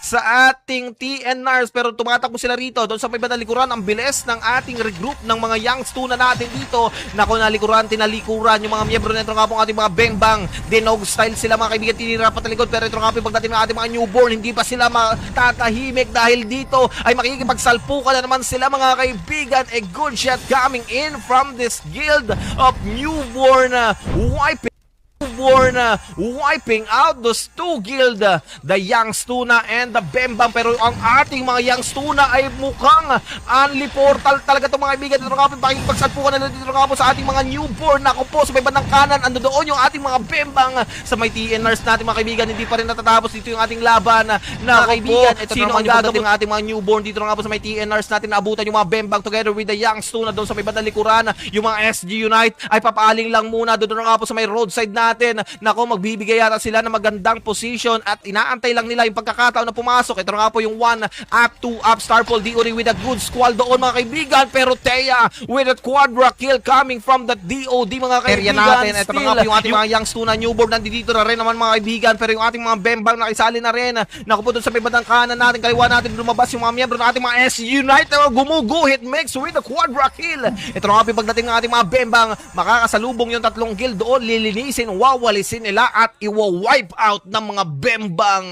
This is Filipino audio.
sa ating TNRs, pero tumatakbo sila rito doon sa may bandang likuran. Ang bilis ng ating regroup ng mga youngs tuna natin dito. Nako, tinalikuran yung mga miyembro nito nga pong ating mga bengbang. Dinog style sila mga kaibigan, tinira pa talikod, pero ito nga po pagdating ng ating mga newborn, hindi pa sila matatahimik dahil dito ay makikipagsalpukan na naman sila mga kaibigan. A good shot coming in from this guild of newborn, wiping out those two guild, the Youngs Tuna and the Bembang. Pero ang ating mga Youngs Tuna ay mukhang only portal talaga itong mga kaibigan. Dito nga po, pakipagsalpukan na dito nga po sa ating mga newborn. Ako po, sa may bandang kanan, ando doon yung ating mga Bembang. Sa may TNRs natin mga kaibigan, hindi pa rin natatapos dito yung ating laban na kaibigan. Ito sino ang gagawin ng ating mga newborn dito nga po sa may TNRs natin, naabutan yung mga Bembang together with the Youngs Tuna doon sa may bandang likuran. Yung mga SG Unite ay papaling lang muna doon nga po sa may roadside natin. Nako, magbibigay yata sila ng magandang position at inaantay lang nila yung pagkakataon na pumasok. Ito nga po yung 1 up, 2 up, Starfall DOD with a good squall doon mga kaibigan. Pero Thea with a quadra kill coming from the DOD mga kaibigan. Natin. Ito nga po yung ating mga Youngs Tuna newborn, nandito na rin naman mga kaibigan. Pero yung ating mga Bembang nakisali na rin. Nako po doon sa may bandang kanan natin, kaliwa natin, lumabas yung mga miyembro ng ating mga SG Unite. Gumuguhit mix with a quadra kill. Ito nga po yung pagdating ng ating mga Bembang, makakasalubong yung tatlong guild doon, lilinisin, wawalisin nila at iwa-wipe out ng mga Bembang.